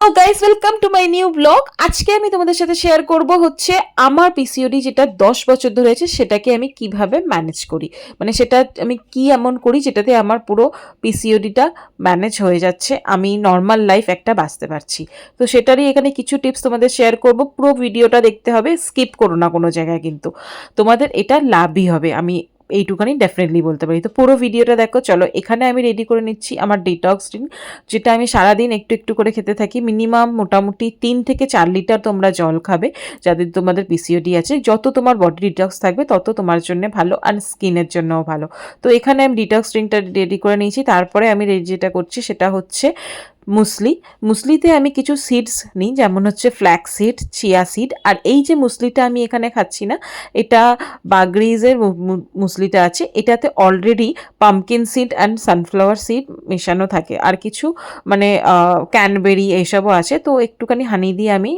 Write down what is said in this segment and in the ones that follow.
Guys, welcome to my new blog. আজকে আমি তোমাদের সাথে শেয়ার করব হচ্ছে আমার পিসিওডি যেটা 10 বছর ধরে আছে সেটাকে আমি কিভাবে ম্যানেজ করি। মানে সেটা আমি কি এমন করি যেটাতে আমার পুরো পিসিওডিটা ম্যানেজ হয়ে যাচ্ছে, আমি নর্মাল লাইফ একটা বাঁচতে পারছি। তো সেটারই এখানে কিছু টিপস তোমাদের শেয়ার করব। পুরো ভিডিওটা দেখতে হবে, স্কিপ করো না কোনো জায়গায়, কিন্তু তোমাদের এটা লাভই হবে, আমি এইটুখানি ডেফিনেটলি বলতে পারি। তো পুরো ভিডিওটা দেখো। চলো, এখানে আমি রেডি করে নিচ্ছি আমার ডিটক্স ড্রিঙ্ক, যেটা আমি সারাদিন একটু একটু করে খেতে থাকি। মিনিমাম মোটামুটি 3 থেকে 4 লিটার তোমরা জল খাবে যাদের তোমাদের পিসিওডি আছে। যত তোমার বডি ডিটক্স থাকবে তত তোমার জন্য ভালো, আর স্কিনের জন্যও ভালো। তো এখানে আমি ডিটক্স ড্রিঙ্কটা রেডি করে নিয়েছি। তারপরে আমি যেটা করছি সেটা হচ্ছে মুসলি। মুসলিতে আমি কিছু সিডস নিই, যেমন হচ্ছে ফ্ল্যাক্স সিড, চিয়া সিড। আর এই যে মুসলিটা আমি এখানে খাচ্ছি না, এটা বাগরিজের মুসলিটা আছে, এটাতে already pumpkin seed and sunflower seed মেশানো থাকে, আর কিছু মানে ক্যানবেরি এইসবও আছে। তো একটুখানি হানি দিয়ে আমি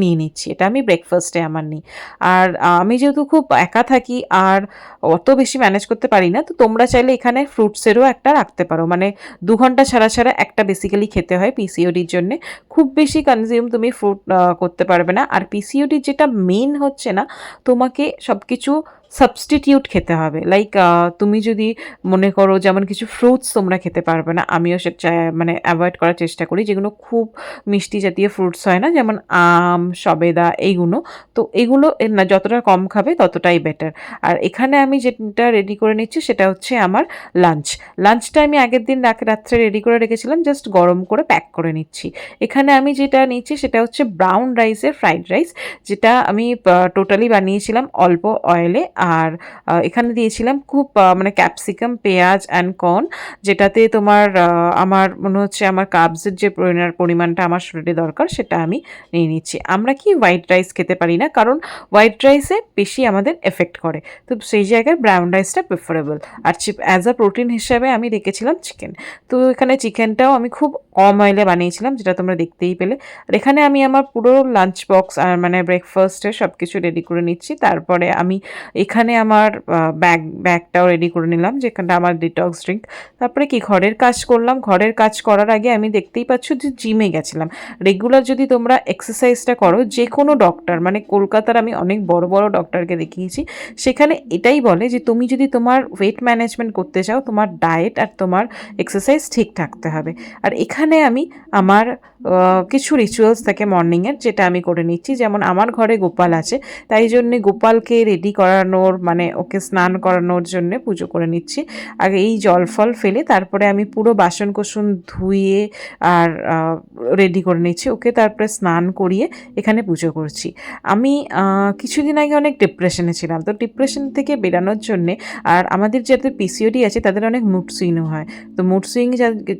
নিয়ে নিচ্ছি, এটা আমি ব্রেকফাস্টে আমার নিই। আর আমি যেহেতু খুব একা থাকি আর অত বেশি ম্যানেজ করতে পারি না, তো তোমরা চাইলে এখানে ফ্রুটসেরও একটা রাখতে পারো। মানে 2 ঘন্টা ছাড়া ছাড়া একটা বেসিক্যালি খেতে হয় পিসিওডির জন্য। খুব বেশি কনজিউম তুমি ফ্রুট করতে পারবে না। আর পিসিওডির যেটা মেন হচ্ছে না, তোমাকে সব কিছু সাবস্টিটিউট খেতে হবে। লাইক তুমি যদি মনে করো যেমন কিছু ফ্রুটস তোমরা খেতে পারবে না, আমিও সেটা মানে অ্যাভয়েড করার চেষ্টা করি, যেগুলো খুব মিষ্টি জাতীয় ফ্রুটস হয় না, যেমন আম, সবেদা, এইগুলো। তো এগুলো না যতটা কম খাবে ততটাই বেটার। আর এখানে আমি যেটা রেডি করে নিচ্ছি সেটা হচ্ছে আমার লাঞ্চ। লাঞ্চটা আমি আগের দিন রাত্রে রেডি করে রেখেছিলাম, জাস্ট গরম করে প্যাক করে নিচ্ছি। এখানে আমি যেটা নিচ্ছি সেটা হচ্ছে ব্রাউন রাইসের ফ্রাইড রাইস, যেটা আমি টোটালি বানিয়েছিলাম অল্প অয়েলে। আর এখানে দিয়েছিলাম খুব মানে ক্যাপসিকাম, পেঁয়াজ অ্যান্ড কর্ন, যেটাতে তোমার আমার মনে হচ্ছে আমার কার্বসের যে পরিমাণটা আমার শরীরে দরকার সেটা আমি নিয়ে নিচ্ছি। আমরা কি হোয়াইট রাইস খেতে পারি না, কারণ হোয়াইট রাইসে বেশি আমাদের এফেক্ট করে, তো সেই জায়গায় ব্রাউন রাইসটা প্রেফারেবল। আর অ্যাজ আ প্রোটিন হিসাবে আমি রেখেছিলাম চিকেন। তো এখানে চিকেনটাও আমি খুব কম অয়েলে বানিয়েছিলাম, যেটা তোমরা দেখতেই পেলে। আর এখানে আমি আমার পুরো লাঞ্চ বক্স আর মানে ব্রেকফাস্টে সব কিছু রেডি করে নিচ্ছি। তারপরে আমি এখানে আমার ব্যাগটাও রেডি করে নিলাম, যেখানটা আমার ডিটক্স ড্রিঙ্ক। তারপরে কি ঘরের কাজ করলাম। ঘরের কাজ করার আগে আমি দেখতেই পাচ্ছ যে জিমে গেছিলাম। রেগুলার যদি তোমরা এক্সারসাইজটা করো, যে কোনো ডক্টর, মানে কলকাতার আমি অনেক বড় বড় ডক্টরকে দেখিয়েছি, সেখানে এটাই বলে যে তুমি যদি তোমার ওয়েট ম্যানেজমেন্ট করতে চাও, তোমার ডায়েট আর তোমার এক্সারসাইজ ঠিক থাকতে হবে। আর এখানে আমি আমার কিছু রিচুয়ালস থাকে মর্নিংয়ের, যেটা আমি করে নিচ্ছি। যেমন আমার ঘরে গোপাল আছে, তাই জন্যে গোপালকে রেডি করানোর মানে ওকে স্নান করানোর জন্য পুজো করে নিচ্ছি। আগে এই জল ফল ফেলে তারপরে আমি পুরো বাসন কোসন ধুয়ে আর রেডি করে নিচ্ছি ওকে, তারপরে স্নান করিয়ে এখানে পুজো করছি। আমি কিছুদিন আগে অনেক ডিপ্রেশনে ছিলাম, তো ডিপ্রেশন থেকে বেরানোর জন্যে, আর আমাদের যাদের পিসিওডি আছে তাদের অনেক মুড সুইংও হয়, তো মুড সুইং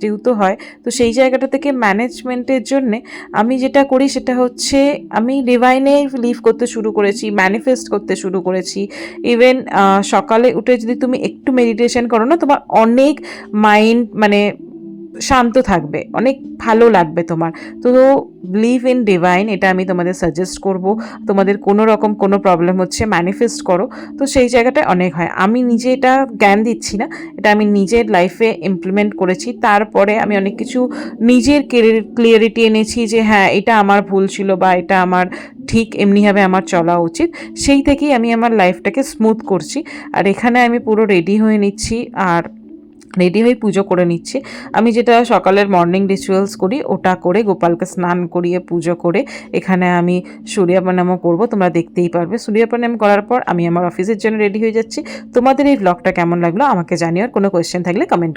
যেহেতু হয়, তো সেই জায়গাটা থেকে ম্যানেজমেন্টের জন্যে আমি যেটা করি সেটা হচ্ছে আমি ডিভাইনে লিভ করতে শুরু করেছি, ম্যানিফেস্ট করতে শুরু করেছি। ইভেন সকালে উঠে যদি তুমি একটু মেডিটেশন করো না, তোমার অনেক মাইন্ড মানে শান্ত থাকবে, অনেক ভালো লাগবে তোমার। তো বিলিভ ইন ডিভাইন, এটা আমি তোমাদের সাজেস্ট করব। তোমাদের কোনো রকম কোনো প্রবলেম হচ্ছে, ম্যানিফেস্ট করো, তো সেই জায়গাটায় অনেক হয়। আমি নিজে এটা জ্ঞান দিচ্ছি না, এটা আমি নিজের লাইফে ইমপ্লিমেন্ট করেছি। তারপরে আমি অনেক কিছু নিজের ক্লিয়ারিটি এনেছি যে হ্যাঁ, এটা আমার ভুল ছিল বা এটা আমার ঠিক এমনিভাবে আমার চলা উচিত। সেই থেকেই আমি আমার লাইফটাকে স্মুথ করছি। আর এখানে আমি পুরো রেডি হয়ে নিচ্ছি আর রেডি হয়ে পুজো করে নিচ্ছি। আমি যেটা সকালের মর্নিং রিচুয়ালস করি ওটা করে গোপালকে স্নান করিয়ে পুজো করে এখানে আমি সূর্যপ্রণামও করব, তোমরা দেখতেই পারবে। সূর্যপ্রণাম করার পর আমি আমার অফিসের জন্য রেডি হয়ে যাচ্ছি। তোমাদের এই ব্লগটা কেমন লাগলো আমাকে জানিও, আর কোনো কোয়েশ্চেন থাকলে কমেন্ট